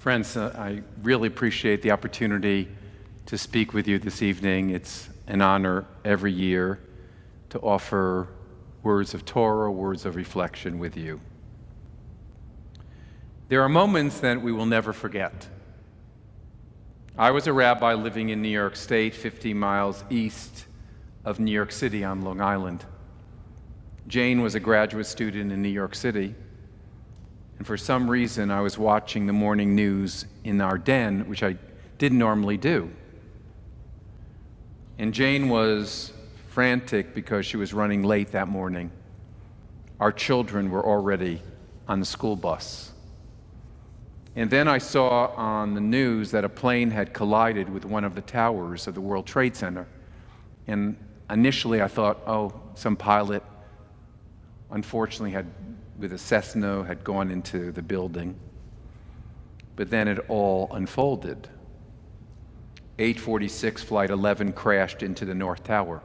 Friends, I really appreciate the opportunity to speak with you this evening. It's an honor every year to offer words of Torah, words of reflection with you. There are moments that we will never forget. I was a rabbi living in New York State, 50 miles east of New York City on Long Island. Jane was a graduate student in New York City. And for some reason, I was watching the morning news in our den, which I didn't normally do. And Jane was frantic because she was running late that morning. Our children were already on the school bus. And then I saw on the news that a plane had collided with one of the towers of the World Trade Center. And initially I thought, some pilot unfortunately with a Cessna had gone into the building. But then it all unfolded. 846 Flight 11 crashed into the North Tower.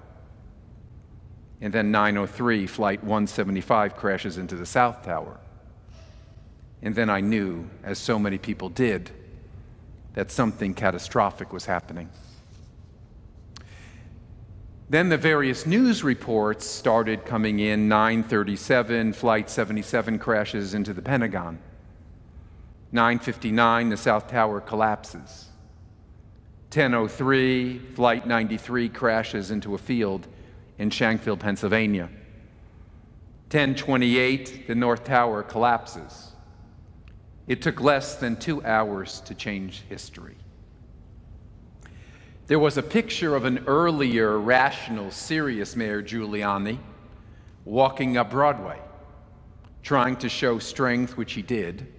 And then 903 Flight 175 crashes into the South Tower. And then I knew, as so many people did, that something catastrophic was happening. Then the various news reports started coming in. 937, Flight 77 crashes into the Pentagon. 9:59, the South Tower collapses. 10:03, Flight 93 crashes into a field in Shankfield, Pennsylvania. 10:28, the North Tower collapses. It took less than 2 hours to change history. There was a picture of an earlier, rational, serious Mayor Giuliani walking up Broadway, trying to show strength, which he did.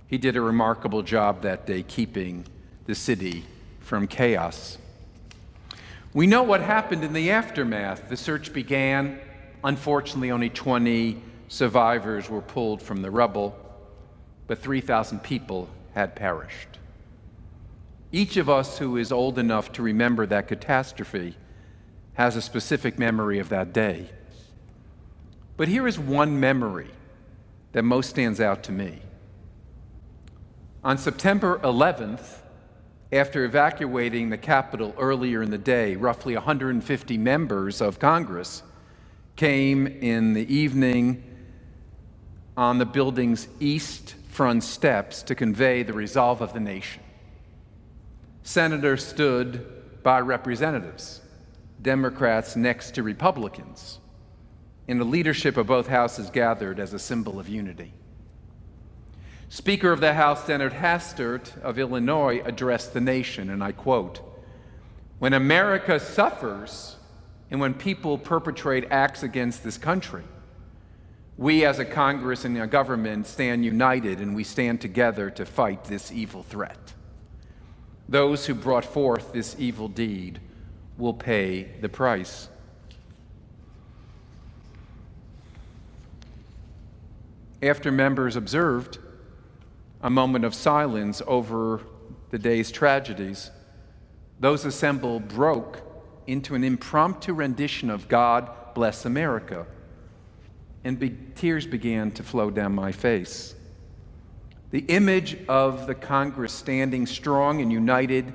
He did a remarkable job that day keeping the city from chaos. We know what happened in the aftermath. The search began. Unfortunately, only 20 survivors were pulled from the rubble, but 3,000 people had perished. Each of us who is old enough to remember that catastrophe has a specific memory of that day. But here is one memory that most stands out to me. On September 11th, after evacuating the Capitol earlier in the day, roughly 150 members of Congress came in the evening on the building's east front steps to convey the resolve of the nation. Senators stood by representatives, Democrats next to Republicans, and the leadership of both houses gathered as a symbol of unity. Speaker of the House, Senator Hastert of Illinois, addressed the nation, and I quote, "When America suffers and when people perpetrate acts against this country, we as a Congress and a government stand united and we stand together to fight this evil threat. Those who brought forth this evil deed will pay the price." After members observed a moment of silence over the day's tragedies, those assembled broke into an impromptu rendition of "God Bless America," and tears began to flow down my face. The image of the Congress standing strong and united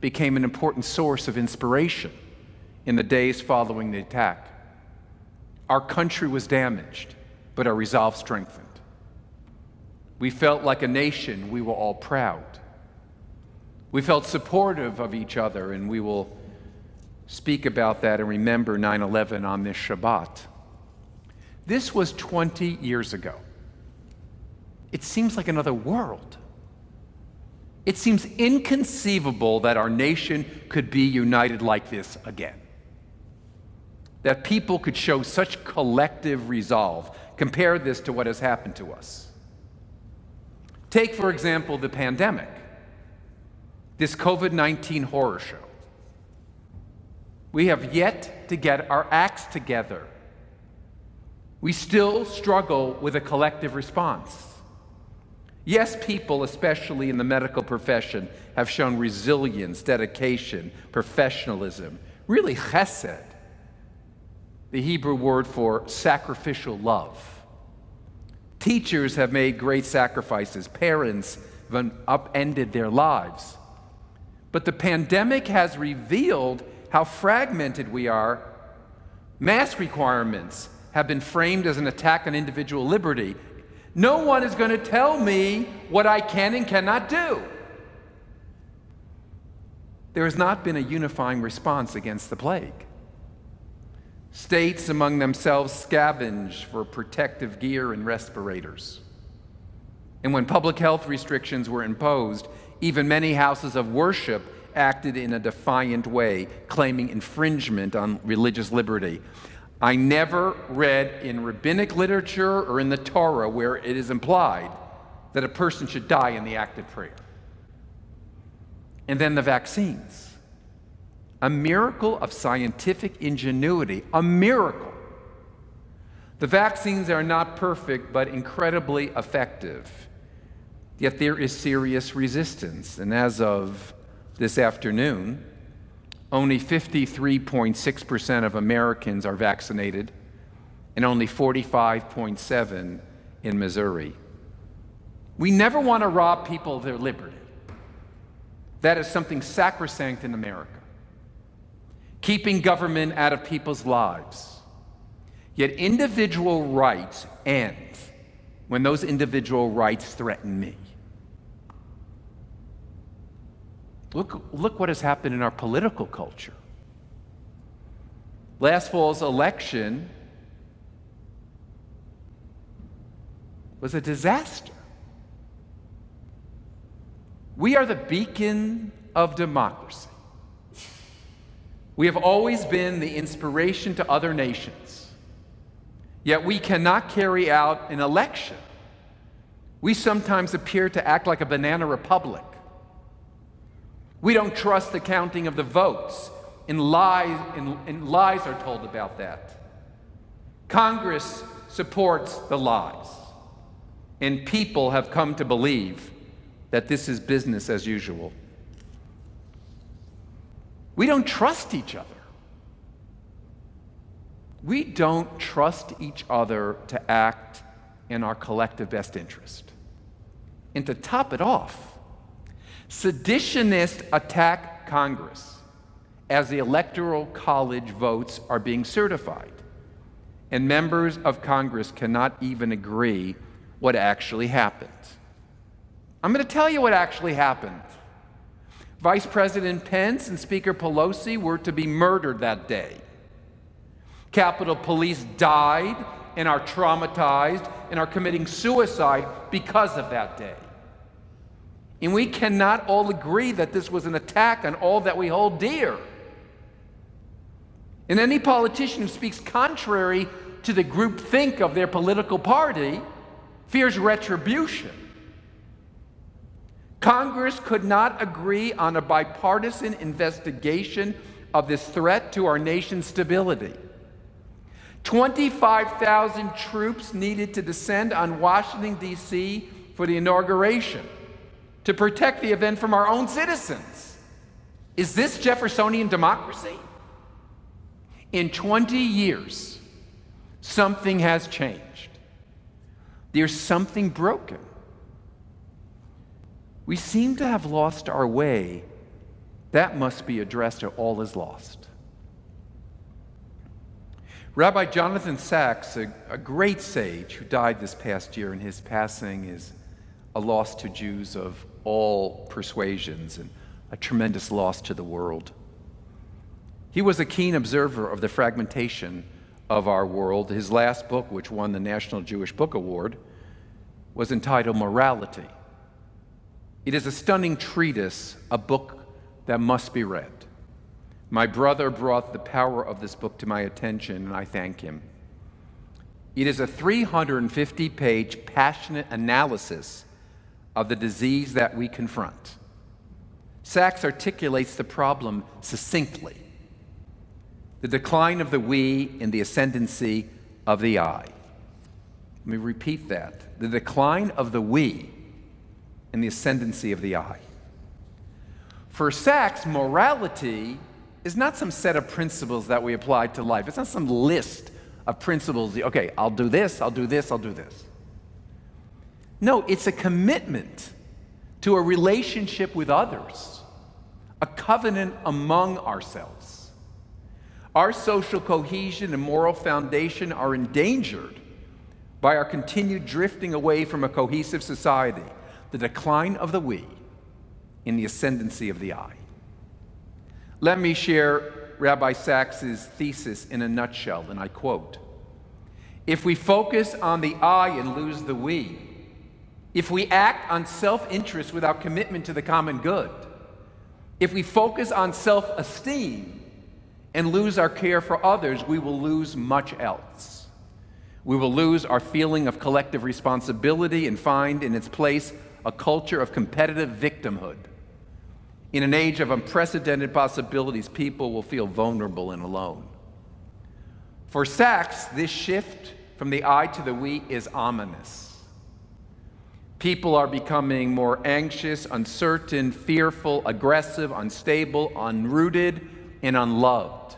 became an important source of inspiration in the days following the attack. Our country was damaged, but our resolve strengthened. We felt like a nation. We were all proud. We felt supportive of each other, and we will speak about that and remember 9/11 on this Shabbat. This was 20 years ago. It seems like another world. It seems inconceivable that our nation could be united like this again. That people could show such collective resolve. Compare this to what has happened to us. Take, for example, the pandemic, this COVID-19 horror show. We have yet to get our acts together. We still struggle with a collective response. Yes, people, especially in the medical profession, have shown resilience, dedication, professionalism, really chesed, the Hebrew word for sacrificial love. Teachers have made great sacrifices. Parents upended their lives. But the pandemic has revealed how fragmented we are. Mask requirements have been framed as an attack on individual liberty. No one is going to tell me what I can and cannot do. There has not been a unifying response against the plague. States among themselves scavenge for protective gear and respirators. And when public health restrictions were imposed, even many houses of worship acted in a defiant way, claiming infringement on religious liberty. I never read in rabbinic literature or in the Torah where it is implied that a person should die in the act of prayer. And then the vaccines. A miracle of scientific ingenuity, a miracle. The vaccines are not perfect, but incredibly effective. Yet there is serious resistance. And as of this afternoon, only 53.6% of Americans are vaccinated, and only 45.7% in Missouri. We never want to rob people of their liberty. That is something sacrosanct in America. Keeping government out of people's lives. Yet individual rights end when those individual rights threaten me. Look what has happened in our political culture. Last fall's election was a disaster. We are the beacon of democracy. We have always been the inspiration to other nations. Yet we cannot carry out an election. We sometimes appear to act like a banana republic. We don't trust the counting of the votes, and lies are told about that. Congress supports the lies, and people have come to believe that this is business as usual. We don't trust each other. We don't trust each other to act in our collective best interest. And to top it off, seditionists attack Congress as the Electoral College votes are being certified, and members of Congress cannot even agree what actually happened. I'm going to tell you what actually happened. Vice President Pence and Speaker Pelosi were to be murdered that day. Capitol Police died and are traumatized and are committing suicide because of that day. And we cannot all agree that this was an attack on all that we hold dear. And any politician who speaks contrary to the groupthink of their political party fears retribution. Congress could not agree on a bipartisan investigation of this threat to our nation's stability. 25,000 troops needed to descend on Washington, D.C. for the inauguration to protect the event from our own citizens. Is this Jeffersonian democracy? In 20 years, something has changed. There's something broken. We seem to have lost our way. That must be addressed, or all is lost. Rabbi Jonathan Sacks, a great sage who died this past year, and his passing is a loss to Jews of all persuasions and a tremendous loss to the world. He was a keen observer of the fragmentation of our world. His last book, which won the National Jewish Book Award, was entitled Morality. It is a stunning treatise, a book that must be read. My brother brought the power of this book to my attention, and I thank him. It is a 350-page passionate analysis of the disease that we confront. Sacks articulates the problem succinctly: the decline of the we and the ascendancy of the I. Let me repeat that. The decline of the we and the ascendancy of the I. For Sacks, morality is not some set of principles that we apply to life. It's not some list of principles. Okay, I'll do this, I'll do this, I'll do this. No, it's a commitment to a relationship with others, a covenant among ourselves. Our social cohesion and moral foundation are endangered by our continued drifting away from a cohesive society, the decline of the we in the ascendancy of the I. Let me share Rabbi Sachs's thesis in a nutshell, and I quote, "If we focus on the I and lose the we, if we act on self-interest without commitment to the common good, if we focus on self-esteem and lose our care for others, we will lose much else. We will lose our feeling of collective responsibility and find in its place a culture of competitive victimhood. In an age of unprecedented possibilities, people will feel vulnerable and alone." For Sachs, this shift from the I to the we is ominous. People are becoming more anxious, uncertain, fearful, aggressive, unstable, unrooted, and unloved.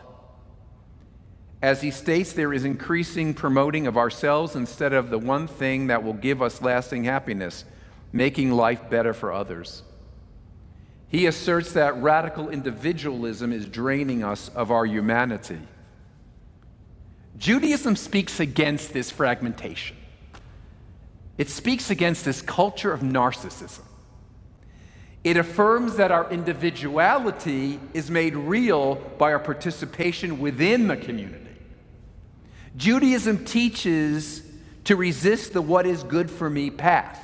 As he states, there is increasing promoting of ourselves instead of the one thing that will give us lasting happiness, making life better for others. He asserts that radical individualism is draining us of our humanity. Judaism speaks against this fragmentation. It speaks against this culture of narcissism. It affirms that our individuality is made real by our participation within the community. Judaism teaches to resist the what is good for me path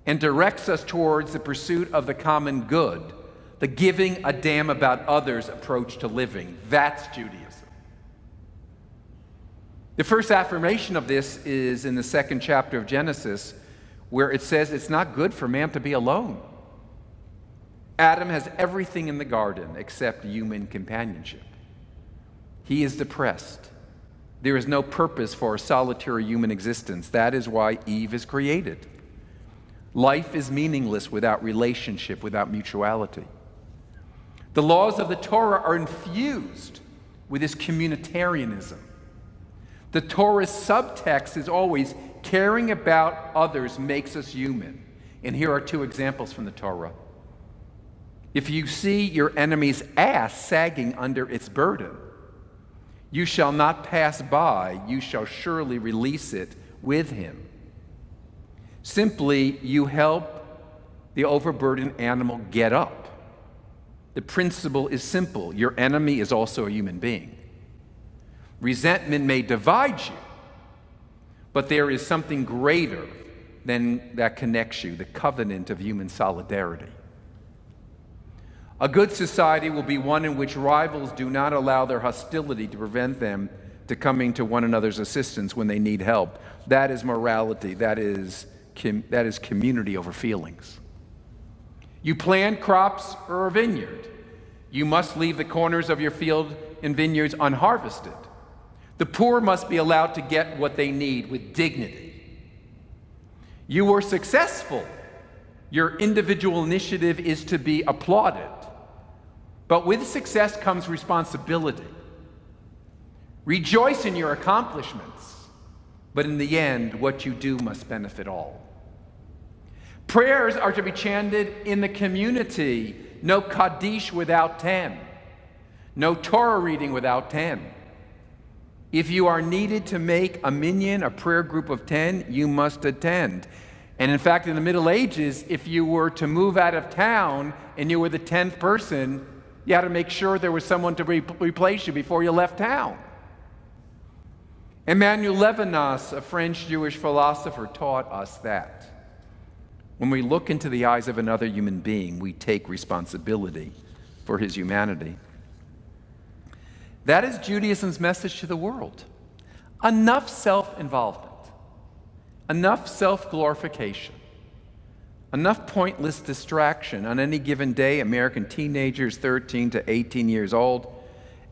and directs us towards the pursuit of the common good, the giving a damn about others approach to living. That's Judaism. The first affirmation of this is in the second chapter of Genesis, where it says it's not good for man to be alone. Adam has everything in the garden except human companionship. He is depressed. There is no purpose for a solitary human existence. That is why Eve is created. Life is meaningless without relationship, without mutuality. The laws of the Torah are infused with this communitarianism. The Torah's subtext is always caring about others makes us human. And here are two examples from the Torah. If you see your enemy's ass sagging under its burden, you shall not pass by, you shall surely release it with him. Simply, you help the overburdened animal get up. The principle is simple. Your enemy is also a human being. Resentment may divide you, but there is something greater than that connects you, the covenant of human solidarity. A good society will be one in which rivals do not allow their hostility to prevent them to coming to one another's assistance when they need help. That is morality. That is community over feelings. You plant crops or a vineyard. You must leave the corners of your field and vineyards unharvested. The poor must be allowed to get what they need with dignity. You were successful. Your individual initiative is to be applauded. But with success comes responsibility. Rejoice in your accomplishments, but in the end, what you do must benefit all. Prayers are to be chanted in the community. No Kaddish without 10. No Torah reading without 10. If you are needed to make a minyan, a prayer group of 10, you must attend. And in fact, in the Middle Ages, if you were to move out of town and you were the 10th person, you had to make sure there was someone to replace you before you left town. Emmanuel Levinas, a French Jewish philosopher, taught us that when we look into the eyes of another human being, we take responsibility for his humanity. That is Judaism's message to the world. Enough self-involvement, enough self-glorification, enough pointless distraction. On any given day, American teenagers 13 to 18 years old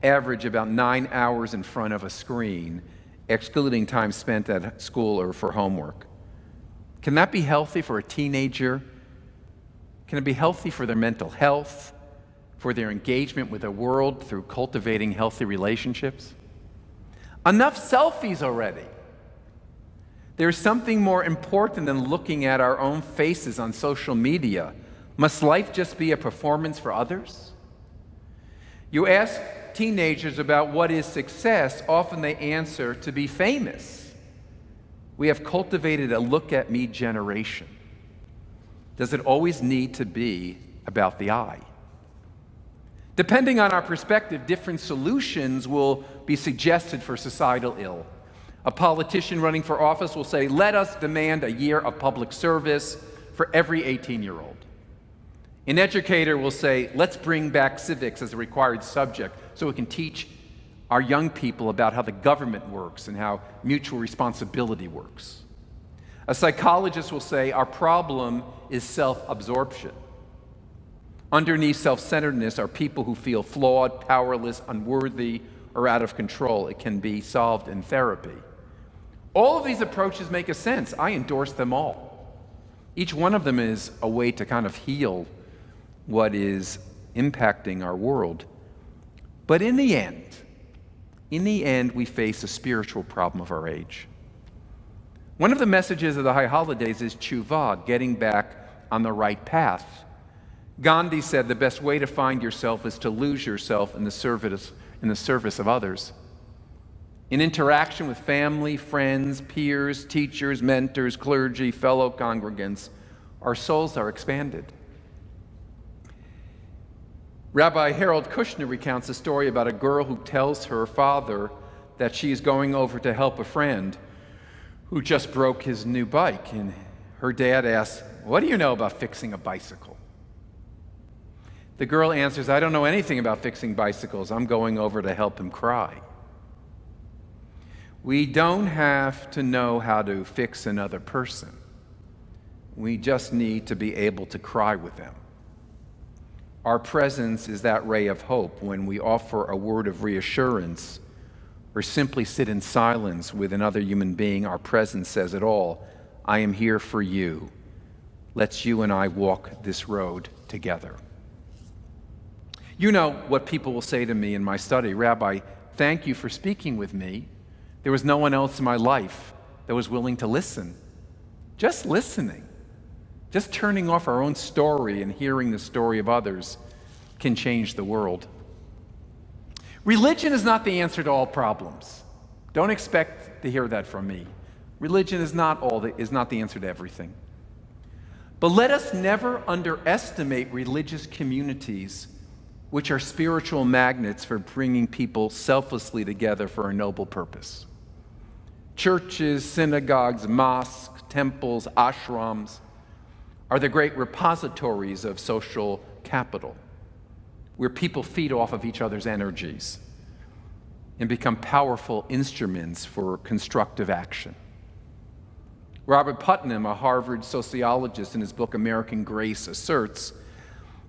average about 9 hours in front of a screen, excluding time spent at school or for homework. Can that be healthy for a teenager? Can it be healthy for their mental health, for their engagement with the world through cultivating healthy relationships? Enough selfies already. There's something more important than looking at our own faces on social media. Must life just be a performance for others? You ask teenagers about what is success, often they answer to be famous. We have cultivated a look at me generation. Does it always need to be about the I? Depending on our perspective, different solutions will be suggested for societal ill. A politician running for office will say, let us demand a year of public service for every 18-year-old. An educator will say, let's bring back civics as a required subject so we can teach our young people about how the government works and how mutual responsibility works. A psychologist will say, our problem is self-absorption. Underneath self-centeredness are people who feel flawed, powerless, unworthy, or out of control. It can be solved in therapy. All of these approaches make a sense. I endorse them all. Each one of them is a way to kind of heal what is impacting our world. But in the end, we face a spiritual problem of our age. One of the messages of the High Holidays is tshuva, getting back on the right path. Gandhi said the best way to find yourself is to lose yourself in the service of others. In interaction with family, friends, peers, teachers, mentors, clergy, fellow congregants, our souls are expanded. Rabbi Harold Kushner recounts a story about a girl who tells her father that she is going over to help a friend who just broke his new bike. And her dad asks, "What do you know about fixing a bicycle?" The girl answers, "I don't know anything about fixing bicycles. I'm going over to help him cry." We don't have to know how to fix another person. We just need to be able to cry with them. Our presence is that ray of hope when we offer a word of reassurance or simply sit in silence with another human being. Our presence says it all. I am here for you. Let's you and I walk this road together. You know what people will say to me in my study, "Rabbi, thank you for speaking with me. There was no one else in my life that was willing to listen." Just listening, just turning off our own story and hearing the story of others can change the world. Religion is not the answer to all problems. Don't expect to hear that from me. Religion is not the answer to everything. But let us never underestimate religious communities, which are spiritual magnets for bringing people selflessly together for a noble purpose. Churches, synagogues, mosques, temples, ashrams are the great repositories of social capital, where people feed off of each other's energies and become powerful instruments for constructive action. Robert Putnam, a Harvard sociologist, in his book American Grace, asserts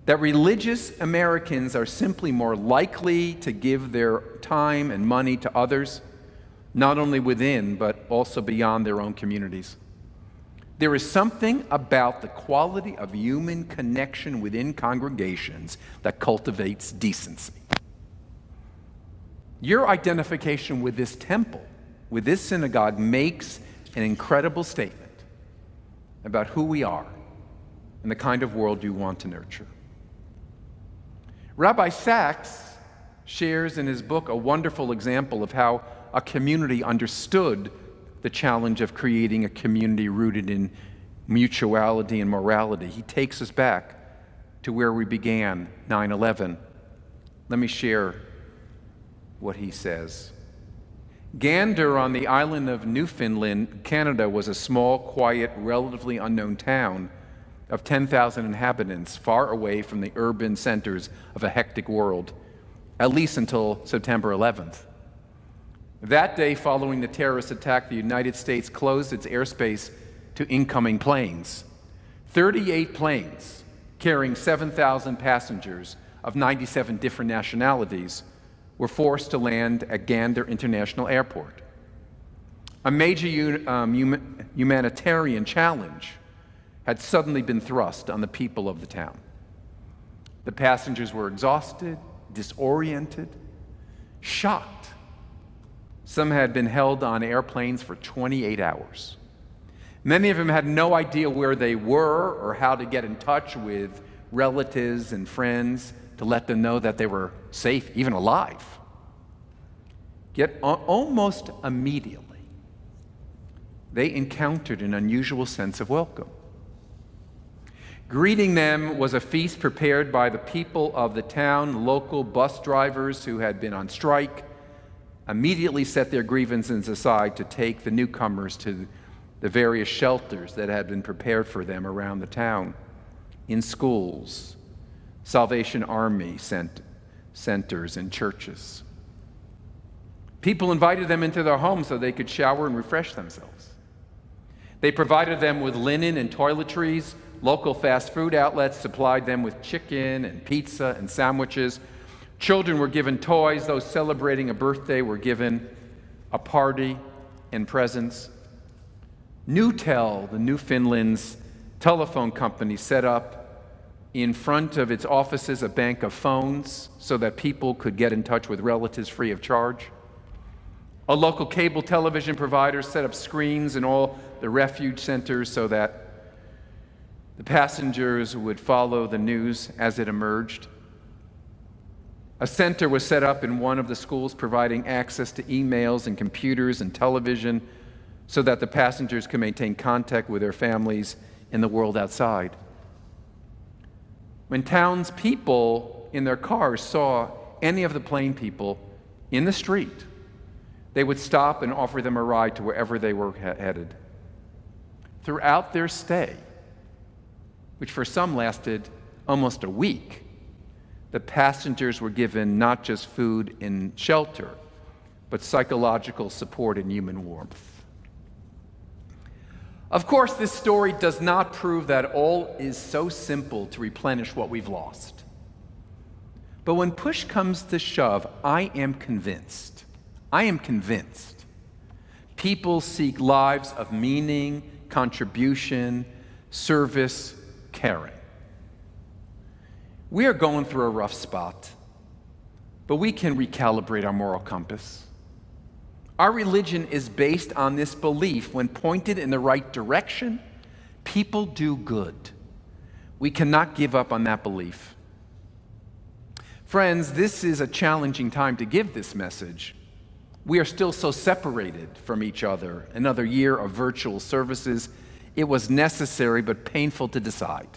that religious Americans are simply more likely to give their time and money to others, not only within, but also beyond their own communities. There is something about the quality of human connection within congregations that cultivates decency. Your identification with this temple, with this synagogue, makes an incredible statement about who we are and the kind of world you want to nurture. Rabbi Sachs shares in his book a wonderful example of how a community understood the challenge of creating a community rooted in mutuality and morality. He takes us back to where we began, 9/11. Let me share what he says. Gander on the island of Newfoundland, Canada, was a small, quiet, relatively unknown town of 10,000 inhabitants, far away from the urban centers of a hectic world, at least until September 11th. That day, following the terrorist attack, the United States closed its airspace to incoming planes. 38 planes carrying 7,000 passengers of 97 different nationalities were forced to land at Gander International Airport. A major humanitarian challenge had suddenly been thrust on the people of the town. The passengers were exhausted, disoriented, shocked. Some had been held on airplanes for 28 hours. Many of them had no idea where they were or how to get in touch with relatives and friends to let them know that they were safe, even alive. Yet almost immediately, they encountered an unusual sense of welcome. Greeting them was a feast prepared by the people of the town. Local bus drivers who had been on strike immediately set their grievances aside to take the newcomers to the various shelters that had been prepared for them around the town, in schools, Salvation Army centers, and churches. People invited them into their homes so they could shower and refresh themselves. They provided them with linen and toiletries. Local fast food outlets supplied them with chicken and pizza and sandwiches. Children were given toys. Those celebrating a birthday were given a party and presents. Newtel, the Newfoundland's telephone company, set up in front of its offices a bank of phones so that people could get in touch with relatives free of charge. A local cable television provider set up screens in all the refuge centers so that the passengers would follow the news as it emerged. A center was set up in one of the schools providing access to emails and computers and television so that the passengers could maintain contact with their families in the world outside. When townspeople in their cars saw any of the plain people in the street, they would stop and offer them a ride to wherever they were headed. Throughout their stay, which for some lasted almost a week, the passengers were given not just food and shelter, but psychological support and human warmth. Of course, this story does not prove that all is so simple to replenish what we've lost. But when push comes to shove, I am convinced people seek lives of meaning, contribution, service, caring. We are going through a rough spot, but we can recalibrate our moral compass. Our religion is based on this belief: when pointed in the right direction, people do good. We cannot give up on that belief. Friends, this is a challenging time to give this message. We are still so separated from each other. Another year of virtual services. It was necessary but painful to decide.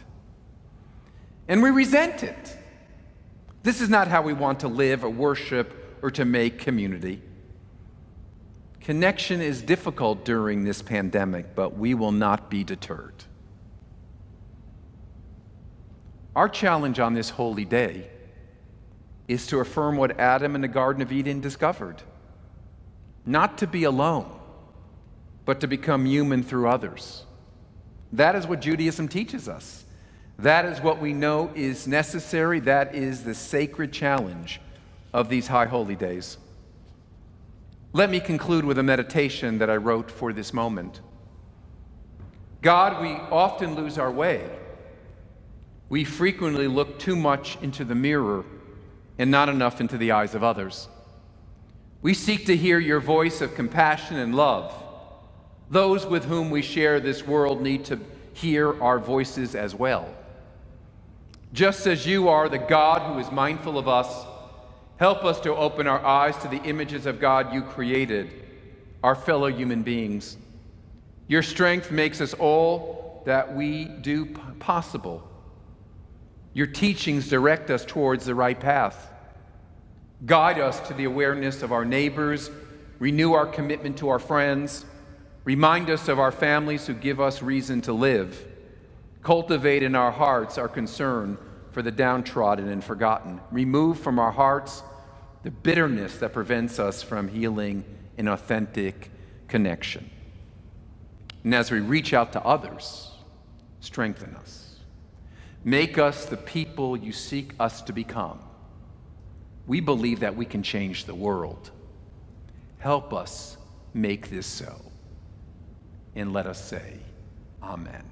And we resent it. This is not how we want to live or worship or to make community. Connection is difficult during this pandemic, but we will not be deterred. Our challenge on this holy day is to affirm what Adam in the Garden of Eden discovered: not to be alone, but to become human through others. That is what Judaism teaches us. That is what we know is necessary. That is the sacred challenge of these high holy days. Let me conclude with a meditation that I wrote for this moment. God, we often lose our way. We frequently look too much into the mirror and not enough into the eyes of others. We seek to hear your voice of compassion and love. Those with whom we share this world need to hear our voices as well. Just as you are the God who is mindful of us, help us to open our eyes to the images of God you created, our fellow human beings. Your strength makes us all that we do possible. Your teachings direct us towards the right path. Guide us to the awareness of our neighbors, renew our commitment to our friends, remind us of our families who give us reason to live, cultivate in our hearts our concern for the downtrodden and forgotten, remove from our hearts the bitterness that prevents us from healing an authentic connection. And as we reach out to others, strengthen us. Make us the people you seek us to become. We believe that we can change the world. Help us make this so. And let us say, Amen.